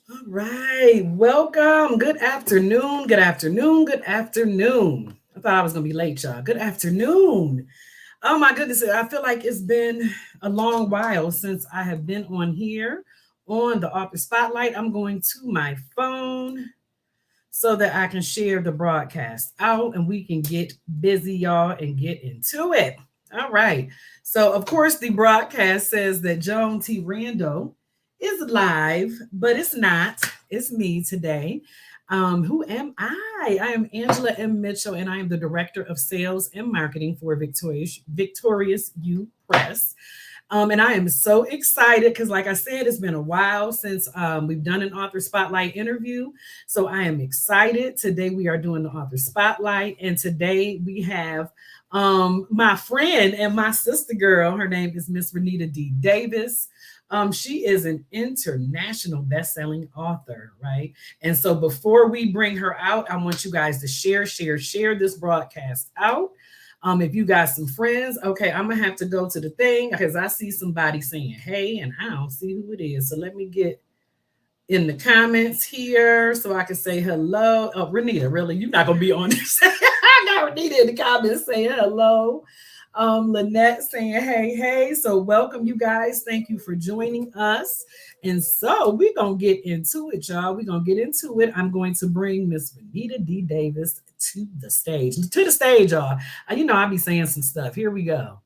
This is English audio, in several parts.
All right. Welcome. Good afternoon. Good afternoon. Good afternoon. I thought I was going to be late, y'all. Good afternoon. Oh, my goodness. I feel like it's been a long while since I have been on here on the Author Spotlight. I'm going to my phone so that I can share the broadcast out and we can get busy, y'all, and get into it. All right. So, of course, the broadcast says that Joan T. Rando is live, but it's not. It's me today. Who am I? I am Angela M. Mitchell, and I am the Director of Sales and Marketing for Victorious You Press. And I am so excited because, like I said, it's been a while since we've done an author spotlight interview. So I am excited. Today we are doing the author spotlight, and today we have my friend and my sister girl. Her name is Miss Renita D. Davis. She is an international best-selling author, right? And so before we bring her out, I want you guys to share this broadcast out. If you got some friends, okay, I'm gonna have to go to the thing because I see somebody saying hey, and I don't see who it is. So let me get in the comments here so I can say hello. Oh, Renita, really? You're not gonna be on this. I got Renita in the comments saying hello. Lynette saying hey, hey. So welcome you guys. Thank you for joining us. And so we're gonna get into it, y'all. We're gonna get into it. I'm going to bring Miss Renita D. Davis to the stage. To the stage, y'all. You know, I'll be saying some stuff. Here we go.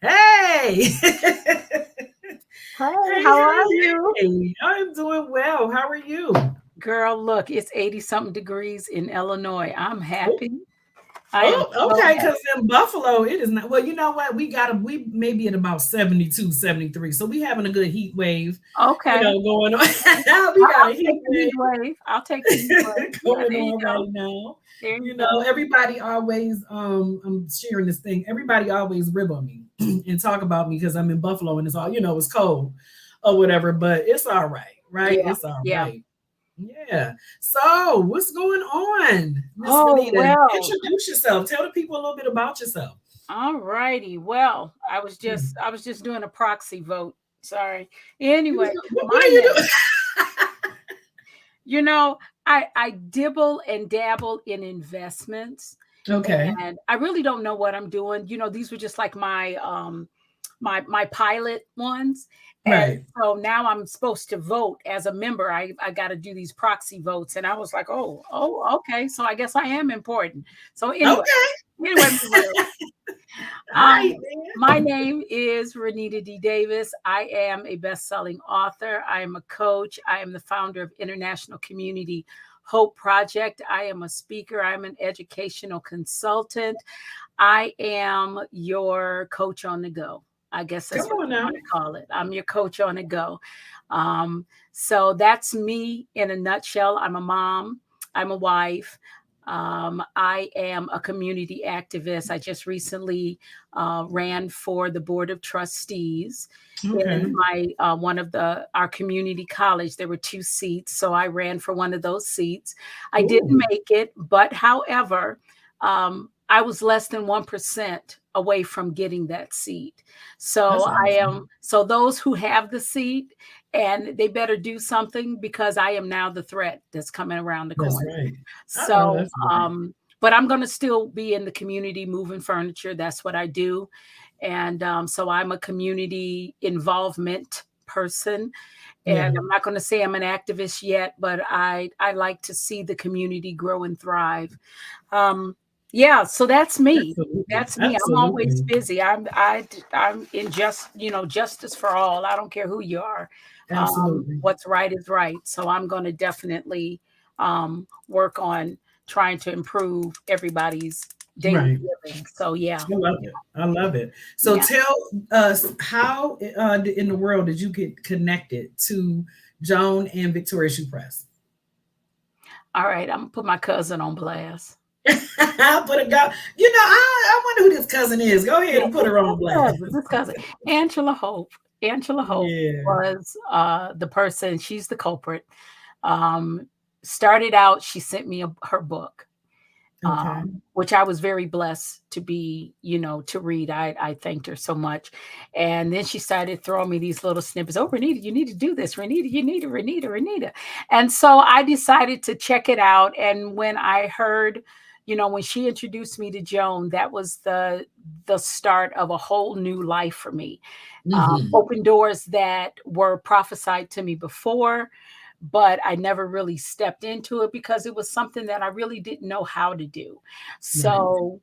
Hey! Hey, Hey, how hey, are you? hey. I'm doing well. How are you? Girl, look, it's 80 something degrees in Illinois. I'm Oh, happy. I am oh, so okay. Because happy. in Buffalo, it is not. Well, you know what? We maybe at about 72, 73. So we having a good heat wave, Okay. going on. Now we got a I'll heat take the heat wave. I'll take the heat wave. wave Yeah, going there you on go. right now. There you You know, go. everybody always, I'm sharing this thing. Everybody always rib on me and talk about me because I'm in Buffalo and it's all, it's cold or whatever, but it's all right, right? Yeah, It's all yeah. right. Yeah. So, what's going on, Miss Oh, Renita? well, Introduce yourself. Tell the people a little bit about yourself. all righty. Well, Hmm. I was just doing a proxy vote. Sorry. Anyway, What my are you name, doing? you know, I dibble and dabble in investments, Okay. and I really don't know what I'm doing. These were just like my pilot ones. And Right. so now I'm supposed to vote as a member. I got to do these proxy votes, and I was like, oh, okay. So I guess I am important. So Okay. anyway, All right, um, man. my name is Renita D. Davis. I am a best-selling author. I am a coach. I am the founder of International Community Hope Project. I am a speaker. I'm an educational consultant. I am your coach on the go. I guess Come that's what on you now. want to call it. I'm your coach on the go. So that's me in a nutshell. I'm a mom. I'm a wife. I am a community activist. I just recently ran for the board of trustees in Okay. my one of the our community college. There were two seats, so I ran for one of those seats. I didn't Ooh, make it, but however, I was less than 1% away from getting that seat. that's So awesome. so those who have the seat, and they better do something because I am now the threat that's coming around the That's corner. right. Oh, So, that's right. but I'm going to still be in the community moving furniture. That's what I do. And so I'm a community involvement person. And Yeah. I'm not going to say I'm an activist yet, but I like to see the community grow and thrive. Um, yeah, so that's me. Absolutely. That's me. I'm always Absolutely. busy. I'm in justice for all. I don't care who you are. Absolutely. What's right is right. So I'm going to definitely work on trying to improve everybody's daily Right. living. So yeah, I love it. I love it. So yeah. tell us how in the world did you get connected to Joan and Victoria Shoe Press? All right, I'm gonna put my cousin on blast. I'll put a go. I wonder who this cousin is. Go ahead Yeah, and put her on blast. this cousin, Angela Hope. Angela Hope Yeah. was the person. She's the culprit. Um, Started out, she sent me her book, Okay. Which I was very blessed to be, to read. I thanked her so much. And then she started throwing me these little snippets. Oh, Renita, you need to do this. Renita, you need it. Renita. And so I decided to check it out. And when I heard, when she introduced me to Joan, that was the start of a whole new life for me. Open doors that were prophesied to me before, but I never really stepped into it because it was something that I really didn't know how to do. So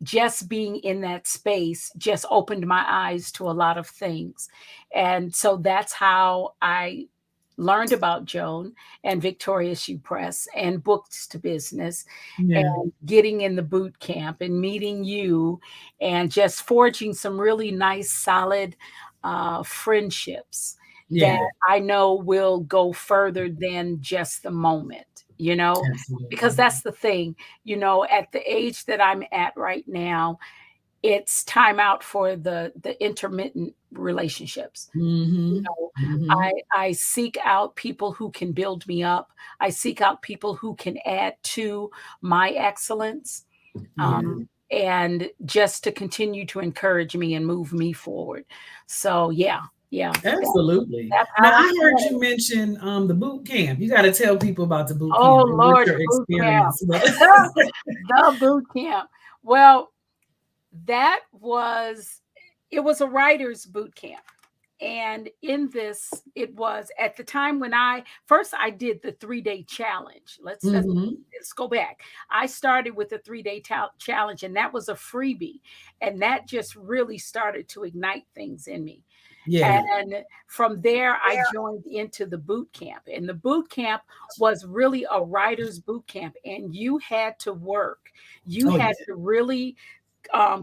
just being in that space just opened my eyes to a lot of things. And so that's how I learned about Joan and Victorious You Press and Books to Business Yeah. and getting in the boot camp and meeting you and just forging some really nice, solid friendships that Yeah. I know will go further than just the moment, because Absolutely. that's the thing, at the age that I'm at right now, it's time out for the intermittent relationships. You know, I seek out people who can build me up. I seek out people who can add to my excellence, Yeah. and just to continue to encourage me and move me forward. So yeah, Absolutely. that's Now how I I heard feel. you mention the boot camp. You got to tell people about the boot Oh camp and what Lord, your the boot camp. experience was. The boot camp. Well, that was it was a writer's boot camp. And in this, it was at the time when I did the 3-day challenge. Let's go back. I started with the 3-day challenge, and that was a freebie, and that just really started to ignite things in me. Yeah. And from there, I joined into the boot camp, and the boot camp was really a writer's boot camp, and you had to work. You Oh had yeah. to really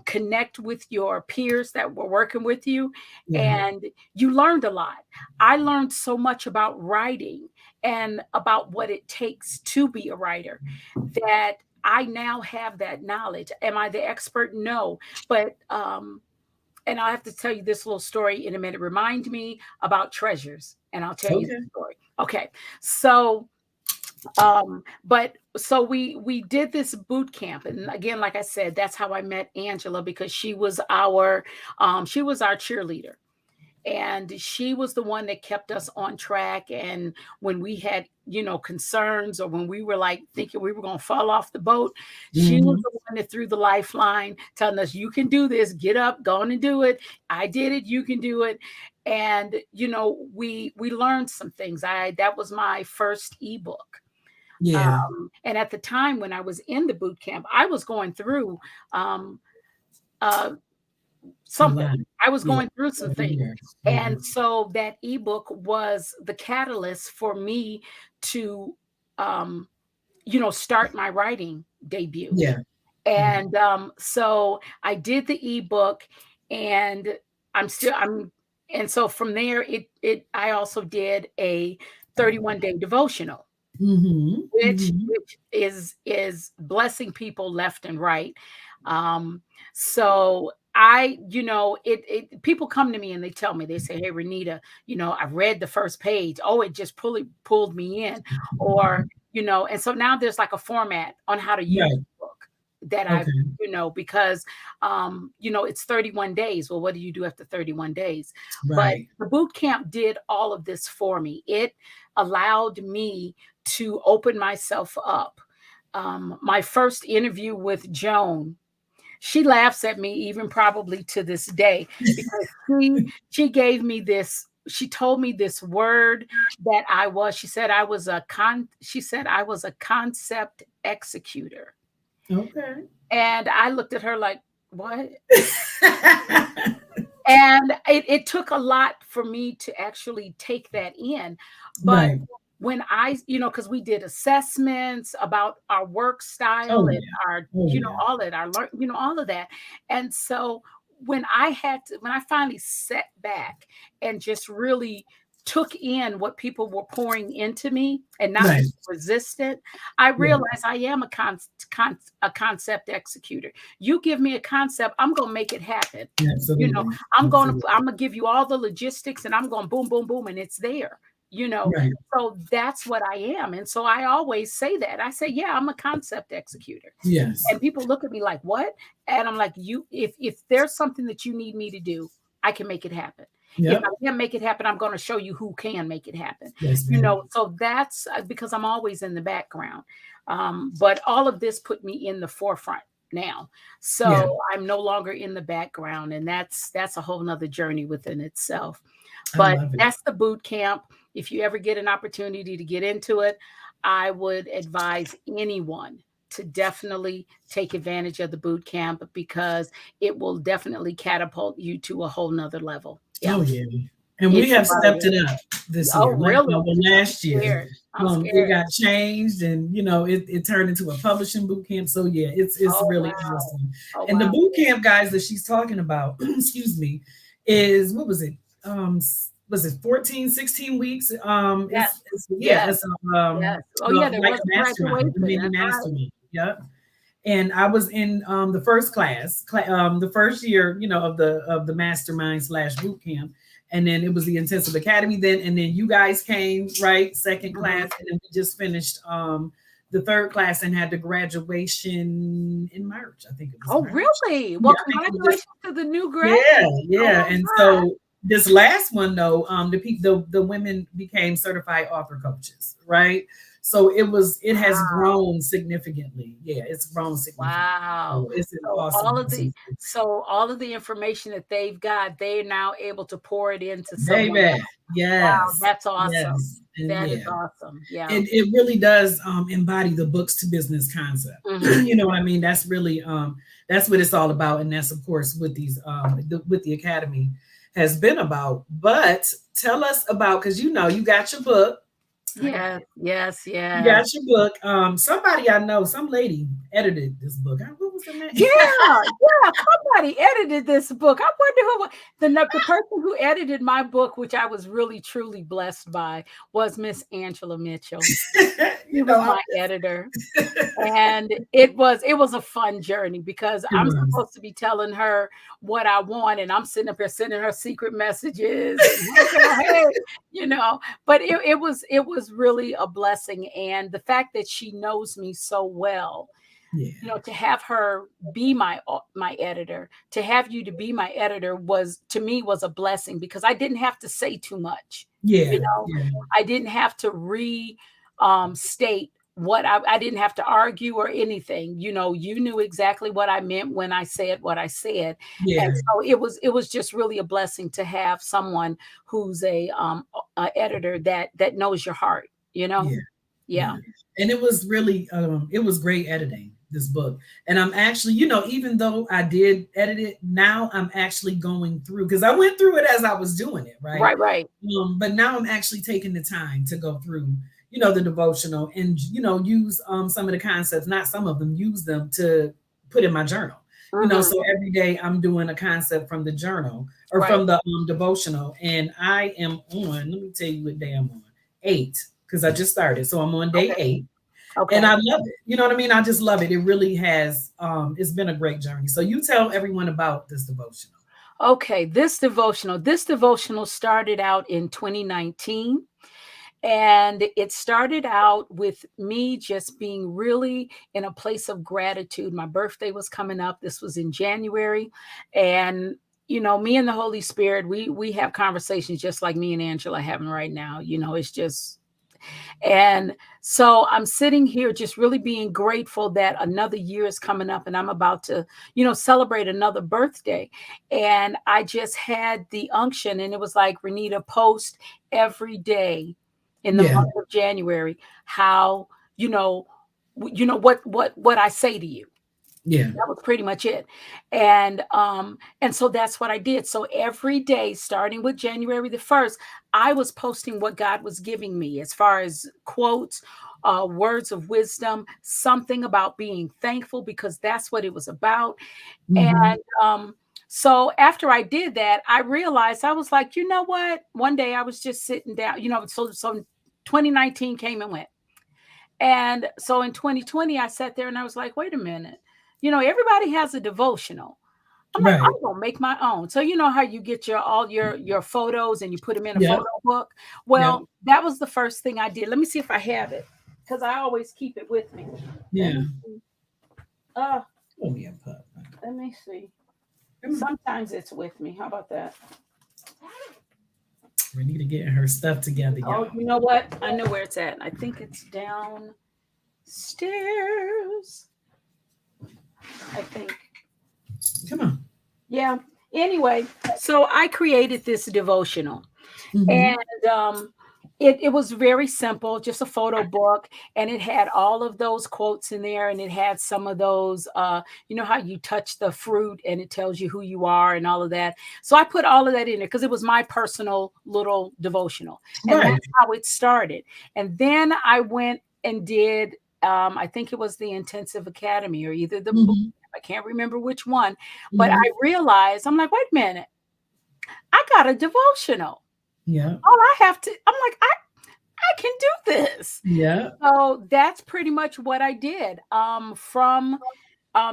connect with your peers that were working with you, Yeah. and you learned a lot. I learned so much about writing and about what it takes to be a writer that I now have that knowledge. Am I the expert? No, but and I'll have to tell you this little story in a minute. Remind me about treasures, and I'll tell you the Okay. story. Okay, so but so we did this boot camp, and again, like I said, that's how I met Angela, because she was our cheerleader, and she was the one that kept us on track. And when we had concerns, or when we were like thinking we were going to fall off the boat, she was hmm the one that threw the lifeline, telling us, you can do this, get up, go on and do it. I did it, you can do it. And we learned some things. That was my first ebook. Yeah. And at the time when I was in the boot camp, I was going through um, uh, A something. lot. I was Yeah. going through some Over things. years. Yeah. And so that ebook was the catalyst for me to, um, start my writing debut. Yeah. Yeah. And so I did the ebook, and and so from there, I also did a 31-day devotional, hmm which is blessing people left and right. So it people come to me and they tell me, they say, hey Renita, I've read the first page. Oh, it just pulled me in. Or and so now there's like a format on how to use Right. the book that I've Okay. because it's 31 days. Well, what do you do after 31 days? But Right. the boot camp did all of this for me. It allowed me to open myself up. My first interview with Joan, she laughs at me even probably to this day, because she gave me this. She told me this word that she said I was a concept executor. Okay. And I looked at her like, what? And it took a lot for me to actually take that in. But Right. when because we did assessments about our work style Oh and yeah. our, Oh yeah. all that, our learn, all of that. And so when I finally sat back and just really took in what people were pouring into me and not Right. being resistant, I Yeah. realized I am a concept executor. You give me a concept, I'm going to make it happen. You know, Absolutely. I'm Absolutely. gonna give you all the logistics, and I'm going boom, boom, boom, and it's there. you know. Right. So that's what I am. And so I always say that. I say, yeah, I'm a concept executor. Yes. And people look at me like, what? And I'm like, you, if there's something that you need me to do, I can make it happen. If Yep. I can't make it happen, I'm going to show you who can make it happen. Yes, You know, ma'am. so that's because I'm always in the background. But all of this put me in the forefront now. Yeah. So I'm no longer in the background, and that's a whole nother journey within itself. I But love it. that's the boot camp. If you ever get an opportunity to get into it, I would advise anyone to definitely take advantage of the boot camp because it will definitely catapult you to a whole nother level. Yeah, Oh yeah. And it we have really stepped will. it up this Oh, year. really? I'm Last year, scared. I'm it scared. got changed, and it turned into a publishing boot camp. So yeah, it's Oh, really wow. awesome. Oh, And the wow. boot camp guys that she's talking about, excuse me, is what was it? Was it 14, 16 weeks? Yes. It's yeah, Yes. it's Yes. Oh, yeah. There like was a a mastermind, a graduation. mini That's right. mastermind. Yep. And I was in the first the first year, of the mastermind slash boot camp, and then it was the intensive academy. And then you guys came, right, second Mhm. class, and then we just finished the third class and had the graduation in March. I think it was Oh, March. really? Yeah, Well, I think it was just congratulations to the new yeah, graduates. Oh, yeah. And my God. so this last one though, the women became certified author coaches, right? So it has Wow. grown significantly. Yeah, it's grown significantly. Wow. So it's an So awesome, awesome all of the information that they've got, they're now able to pour it into someone baby. else. Wow, Yes, that's awesome. yes, and That is yeah. awesome. Yeah. It really does embody the books to business concept. Mhm. You know what I mean? That's really that's what it's all about, and that's of course what these with the academy has been about. But tell us about, because you got your book. I got Yes, it. yes, You yes. got your book. Somebody I know, some lady edited this book. What was the name? Yeah, yeah, somebody edited this book. I wonder who the person who edited my book, which I was really truly blessed by, was Miss Angela Mitchell. She you know, was my editor. And it was a fun journey because it I'm was. supposed to be telling her what I want, and I'm sitting up here sending her secret messages and hey, but it was really a blessing. And the fact that she knows me so well, Yeah, to have her be my editor, to have you to be my editor was to me was a blessing because I didn't have to say too much. You yeah, know, yeah, I didn't have to state what I didn't have to argue or anything. You knew exactly what I meant when I said what I said. And yeah, so it was just really a blessing to have someone who's a editor that knows your heart, you know? yeah. Yeah. Yeah. And it was really it was great editing this book. And I'm actually, even though I did edit it, now I'm actually going through, because I went through it as I was doing it, right? Right, right. But now I'm actually taking the time to go through, the devotional, and use some of the concepts, not some of them, use them to put in my journal. Mhm. So every day I'm doing a concept from the journal or Right. from the devotional, and I am on, let me tell you what day I'm on. 8, because I just started. So I'm on day Okay. 8, and Okay. I love it. You know what I mean? I just love it. It really has it's been a great journey. So you tell everyone about this devotional. Okay, this devotional started out in 2019, and it started out with me just being really in a place of gratitude. My birthday was coming up. This was in January, and me and the Holy Spirit, we have conversations just like me and Angela having right now. It's just. And so I'm sitting here just really being grateful that another year is coming up and I'm about to, celebrate another birthday. And I just had the unction, and it was like, Renita, post every day in the Yeah, month of January how, what I say to you. yeah, That was pretty much it. And so that's what I did. So every day, starting with January the 1st, I was posting what God was giving me as far as quotes, words of wisdom, something about being thankful, because that's what it was about. hmm, And so after I did that, I realized, I was like, you know what? One day I was just sitting down, so 2019 came and went. And so in 2020, I sat there and I was like, wait a minute. Everybody has a devotional. I'm like, Right. I'm gonna make my own. So you know how you get all your photos and you put them in a Yep. photo book? Yep. Well, that was the first thing I did. Let me see if I have it because I always keep it with me. Let Yeah. me see. Uh, Oh yeah, pup. let me see. Come on. Sometimes it's with me. How about that? Renita getting her stuff together, Oh, y'all. you know what? I know where it's at. I think it's downstairs. I think. Come on. Yeah. Anyway, so I created this devotional. Mm-hmm. And it was very simple, just a photo book, and it had all of those quotes in there, and it had some of those, you know how you touch the fruit and it tells you who you are and all of that. So I put all of that in there because it was my personal little devotional, and Right. that's how it started. And then I went and did, I think it was the Intensive Academy or either the book. Mm-hmm. I can't remember which one, but Mm-hmm. I realized, I'm like, wait a minute, I got a devotional. Yeah. All I have to, I'm like, I can do this. Yeah. So that's pretty much what I did. From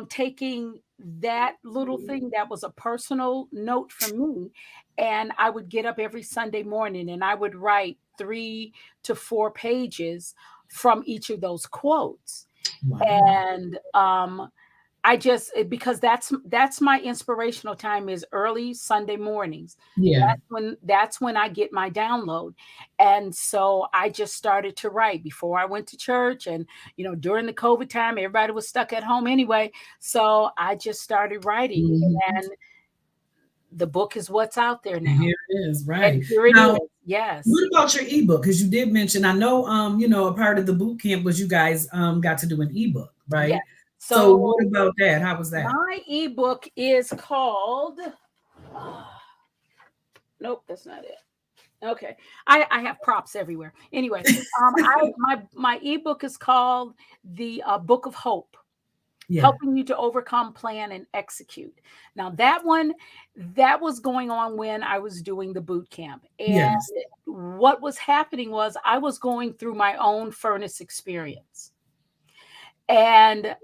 taking that little thing that was a personal note from me, and I would get up every Sunday morning and I would write 3 to 4 pages from each of those quotes. Wow. And because that's my inspirational time is early Sunday mornings. Yeah. That's when I get my download. And so I just started to write before I went to church, and during the COVID time everybody was stuck at home anyway. So I just started writing, Mm-hmm. and the book is what's out there And now. here it is. Right. And here it is. Now, Yes. what about your ebook? Because you did mention, I know, a part of the boot camp was you guys got to do an ebook, Yes. right? So So what about that? How was that? my ebook is called nope, that's not it. Okay. I have props everywhere. Anyway, my ebook is called the Book of Hope, Yeah. helping you to overcome, plan, and execute. Now that was going on when I was doing the boot camp, and Yes. what was happening was I was going through my own furnace experience, and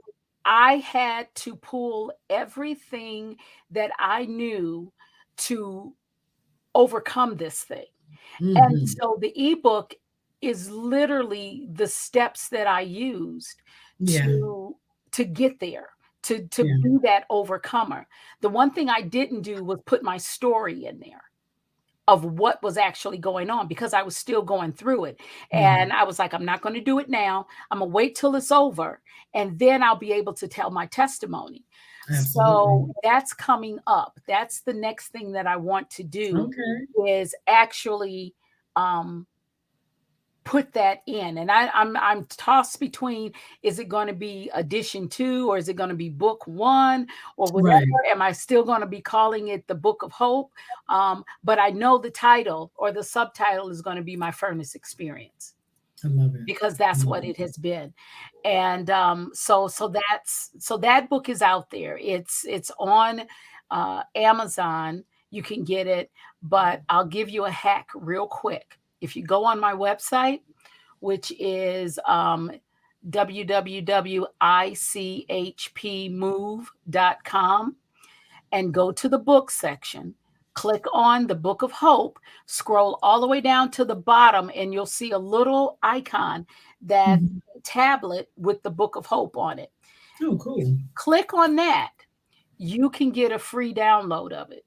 I had to pull everything that I knew to overcome this thing. And Mm-hmm. so the ebook is literally the steps that I used Yeah. to get there, to Yeah. be that overcomer. The one thing I didn't do was put my story in there of what was actually going on because I was still going through it. Yeah. And I was like, I'm not going to do it now. I'm going to wait till it's over and then I'll be able to tell my testimony. So Absolutely. that's coming up. That's the next thing that I want to do Okay. is actually um put that in. And I'm tossed between, is it going to be edition 2 or is it going to be book 1 or whatever? Right. Am I still going to be calling it the Book of Hope? But I know the title or the subtitle is going to be My Furnace Experience I love it. because I that's love what it. it has been. And so that book is out there. It's on Amazon. You can get it, but I'll give you a hack real quick. If you go on my website, which is www.ichpmove.com, and go to the book section. Click on the Book of Hope, scroll all the way down to the bottom, and you'll see a little icon that's Mhm. a tablet with the Book of Hope on it. Oh, If cool. you click on that, you can get a free download of it.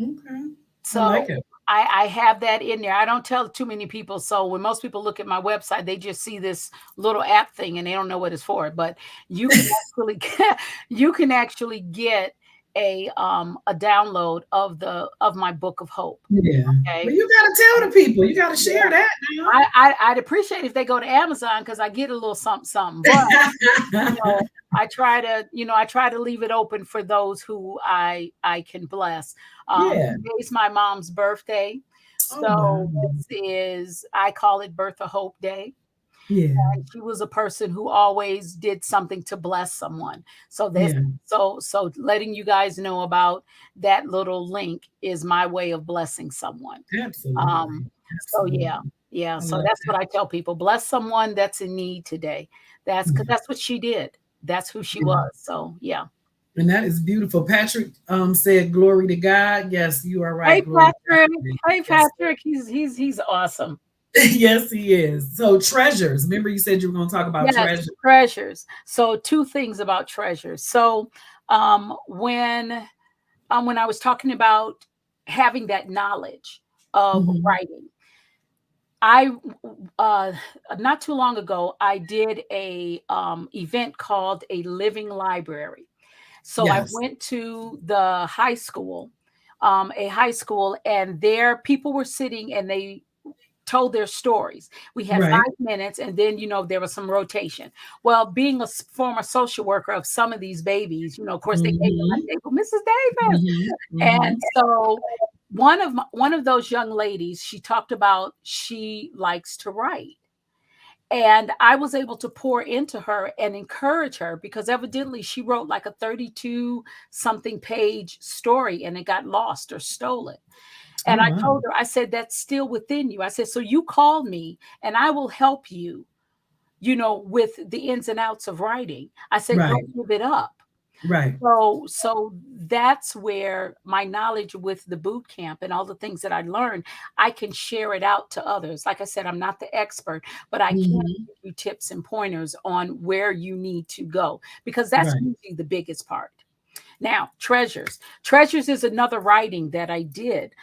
Okay. I So like it. I have that in there. I don't tell too many people. So when most people look at my website, they just see this little app thing and they don't know what it's for. But you can actually you can actually get a download of my Book of Hope. Yeah. But Okay. you gotta tell the people. You gotta share Yeah. that now. I'd appreciate if they go to Amazon because I get a little something, something. But I try to leave it open for those who I can bless. Yeah. Today's my mom's birthday, Oh, wow. so this is, I call it Birth of Hope Day. Yeah. And she was a person who always did something to bless someone. So this Yeah. so letting you guys know about that little link is my way of blessing someone. Um, Absolutely. so yeah, Absolutely. yeah. I So love that's what that. I tell people. Bless someone that's in need today. That's because Yeah. that's what she did. That's who she Yeah. was. So yeah. And that is beautiful. Patrick said, "Glory to God." Yes, you are Hey right. Glory to Patrick. God. Hey Yes, Patrick. He's awesome. yes, he is. So treasures. Remember, you said you were going to talk about Yes, treasures. treasures. So two things about treasures. So um, when when I was talking about having that knowledge of Hmm. writing, I uh, not too long ago I did a event called a living library. So I Yes. went to the high school, a high school, and there people were sitting and they told their stories. We had Right. 5 minutes, and then there was some rotation. Well, being a former social worker of some of these babies, of course, they came to my Hmm. table, Mrs. Davis, Hmm. and Hmm. so one of those young ladies, she talked about she likes to write. And I was able to pour into her and encourage her because evidently she wrote like a 32 something page story and it got lost or stolen. Oh And I wow. told her, I said, that's still within you. I said, so you call me and I will help you, with the ins and outs of writing. I said, Right. don't give it up. Right. So that's where my knowledge with the boot camp and all the things that I learned, I can share it out to others. Like I said, I'm not the expert, but I can Hmm. give you tips and pointers on where you need to go because that's Right. usually the biggest part. Now, treasures. Treasures is another writing that I did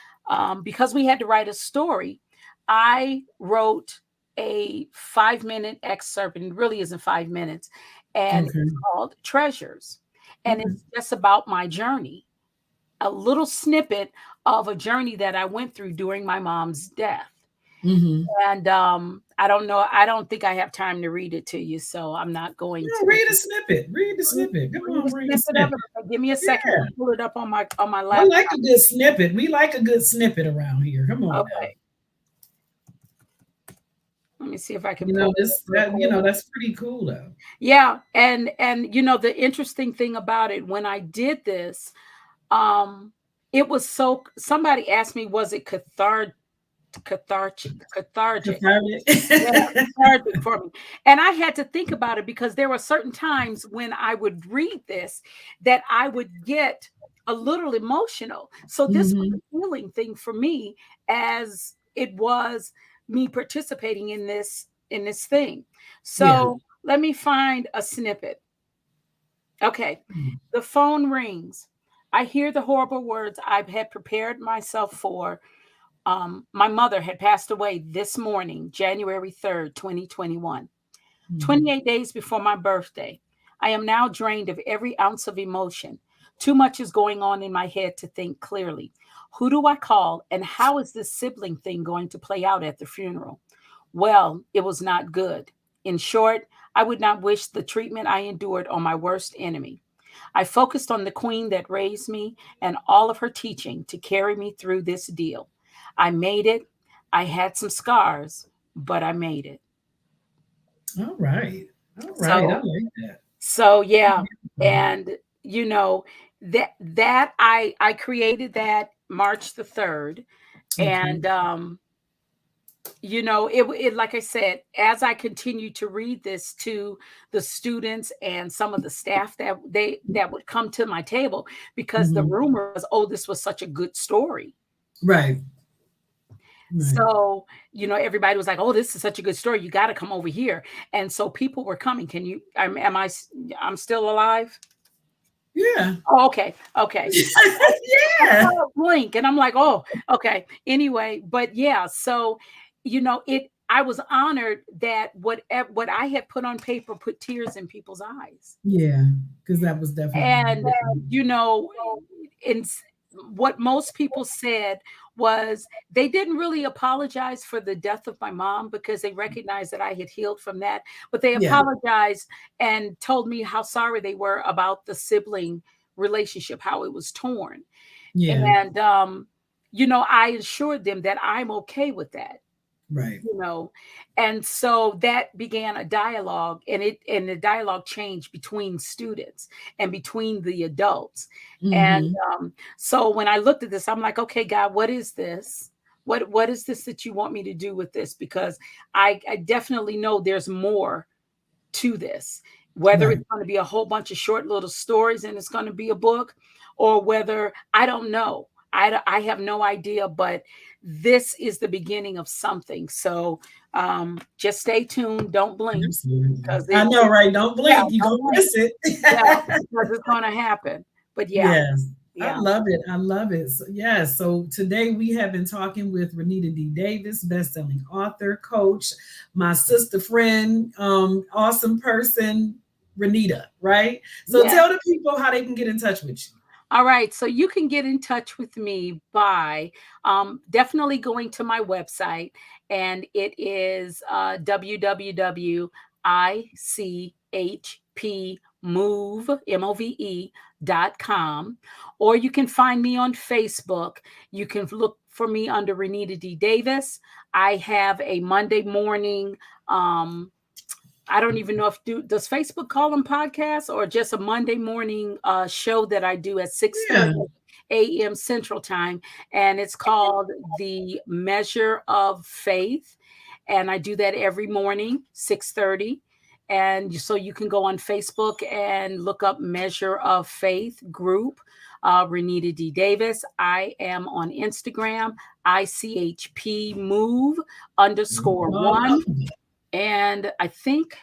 because we had to write a story. I wrote a 5 minute excerpt, and it really isn't 5 minutes, and Okay. it's called Treasures. And Okay. it's just about my journey, a little snippet of a journey that I went through during my mom's death. Hmm. And I don't know, I don't think I have time to read it to you, so I'm not going No, to. read a snippet. Read the Read snippet. Come read a on, read a snippet of snippet. it. Okay, give me a second to Yeah. pull it up on my I laptop. like a good snippet. We like a good snippet around here. Come on now. Okay, let me see if I can You know, pull it up this real that you quick. know, that's pretty cool though. Yeah, and the interesting thing about it, when I did this, um, it was so. Somebody asked me, was it cathartic? Cathartic. Yeah, cathartic for me. And I had to think about it because there were certain times when I would read this that I would get a little emotional. So this was Hmm. a healing thing for me as it was me participating in this thing. Yeah. So let me find a snippet. Okay. The phone rings. I hear the horrible words I had prepared myself for. My mother had passed away this morning, January 3rd, 2021, Mhm. 28 days before my birthday. I am now drained of every ounce of emotion. Too much is going on in my head to think clearly. Who do I call, and how is this sibling thing going to play out at the funeral? Well, it was not good. In short, I would not wish the treatment I endured on my worst enemy. I focused on the queen that raised me and all of her teaching to carry me through this deal. I made it. I had some scars, but I made it. All right. All right. I So like that. so yeah, Beautiful. and you know that I created that March the 3rd, Okay. and it like I said, as I continue to read this to the students and some of the staff that would come to my table, because the Hmm. rumor was, oh, this was such a good story. Right. Right. So, everybody was like, oh, this is such a good story. You got to come over here. And so people were coming. I'm still alive? Yeah. Oh, okay. Okay. I Yeah. saw a blink and I'm like, oh, okay. Anyway, but yeah, so I was honored that what I had put on paper put tears in people's eyes. Yeah. Because that was definitely And important. you know, in what most people said was they didn't really apologize for the death of my mom because they recognized that I had healed from that, but they Yeah. apologized and told me how sorry they were about the sibling relationship, how it was torn. Yeah. And I assured them that I'm okay with that, Right. you know and so that began a dialogue, and the dialogue changed between students and between the adults. And Hmm. so when I looked at this, I'm like, okay, God, what is this? What is this that you want me to do with this? Because I definitely know there's more to this. whether Right. it's going to be a whole bunch of short little stories and it's going to be a book, or whether I don't know. I have no idea, but this is the beginning of something. So just stay tuned. Don't blink Absolutely. because I know, right? Don't yeah, blink. You're don't going to blink. miss it. Yeah, because it's going to happen. But yeah, Yes. I yeah, love it. I love it. So, yes. So today we have been talking with Renita D. Davis, bestselling author, coach, my sister friend, awesome person, Renita, right? So yeah. tell the people how they can get in touch with you. All right. So you can get in touch with me by definitely going to my website, and it is www.ichpmove.com. Or you can find me on Facebook. You can look for me under Renita D. Davis. I have a Monday morning. I don't even know if does Facebook call them podcasts or just a Monday morning show that I do at Yeah. 6:30 a.m. Central Time, and it's called The Measure of Faith, and I do that every morning 6:30. And so you can go on Facebook and look up Measure of Faith group, Renita D. Davis. I am on Instagram, ICHP Move _1. And I think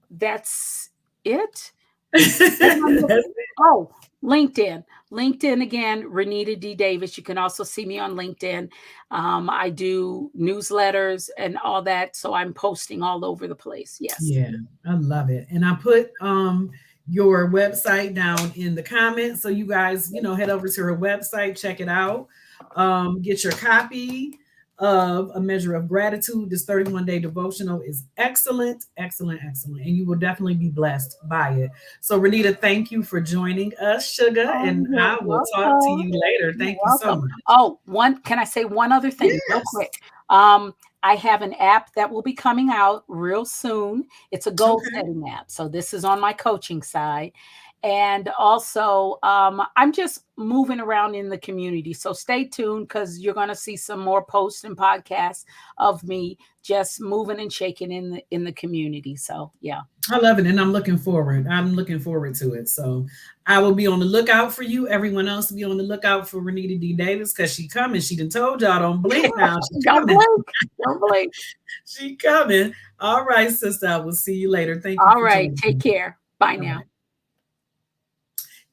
that's it. What am I That's missing? Oh, LinkedIn. LinkedIn again, Renita D. Davis. You can also see me on LinkedIn. I do newsletters and all that. So I'm posting all over the place. Yes. Yeah, I love it. And I put your website down in the comments. So you guys, head over to her website, check it out. Get your copy of A Measure of Gratitude. This 31-day devotional is excellent, excellent, excellent. And you will definitely be blessed by it. So Renita, thank you for joining us, Sugar. Oh, And you're I will talk to welcome. you later. You're Thank you so welcome. much. Oh, can I say one other thing real Yes. quick? I have an app that will be coming out real soon. It's a goal Okay. setting app. So this is on my coaching side. And also, I'm just moving around in the community. So stay tuned because you're going to see some more posts and podcasts of me just moving and shaking in the community. So yeah. I love it, and I'm looking forward. I'm looking forward to it. So I will be on the lookout for you. Everyone else will be on the lookout for Renita D. Davis because she coming. She done told y'all don't blink now. She Don't coming. blink. Don't blink. She coming. All right, sister. I will see you later. Thank you All for right. joining Take me. care. Bye All now. right.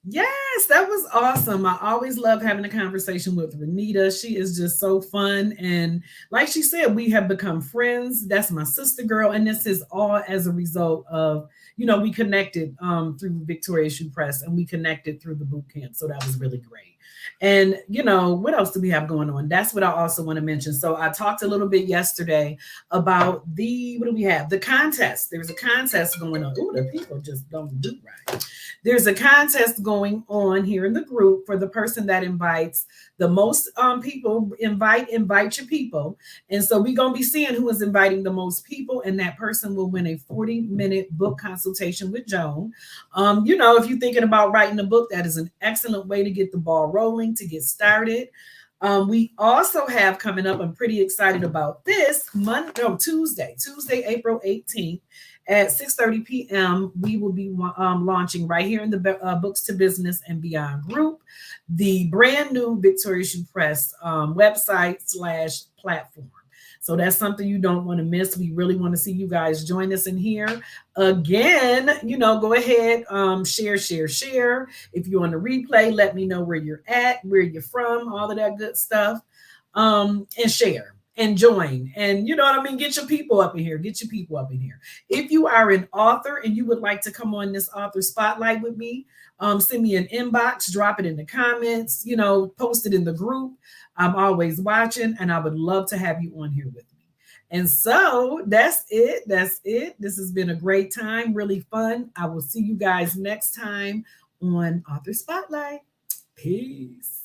Yes, that was awesome. I always love having a conversation with Renita. She is just so fun. And like she said, we have become friends. That's my sister girl. And this is all as a result of, we connected through Victoria Shoe Press and we connected through the boot camp. So that was really great. And, what else do we have going on? That's what I also want to mention. So I talked a little bit yesterday about what do we have? The contest. There's a contest going on. Ooh, the people just don't do right. There's a contest going on here in the group for the person that invites the most people. Invite your people. And so we're going to be seeing who is inviting the most people, and that person will win a 40-minute book consultation with Joan. If you're thinking about writing a book, that is an excellent way to get the ball rolling, to get started. We also have coming up, I'm pretty excited about this, Tuesday, April 18th at 6:30 p.m. We will be launching right here in the Books to Business and Beyond group, the brand new Victoria Shoe Press website/platform. So that's something you don't want to miss. We really want to see you guys join us in here. Again, go ahead, share. If you're on the replay, let me know where you're at, where you're from, all of that good stuff. And share and join. And you know what I mean? Get your people up in here. If you are an author and you would like to come on this author spotlight with me, send me an inbox, drop it in the comments, post it in the group. I'm always watching, and I would love to have you on here with me. And so that's it. This has been a great time, really fun. I will see you guys next time on Author Spotlight. Peace.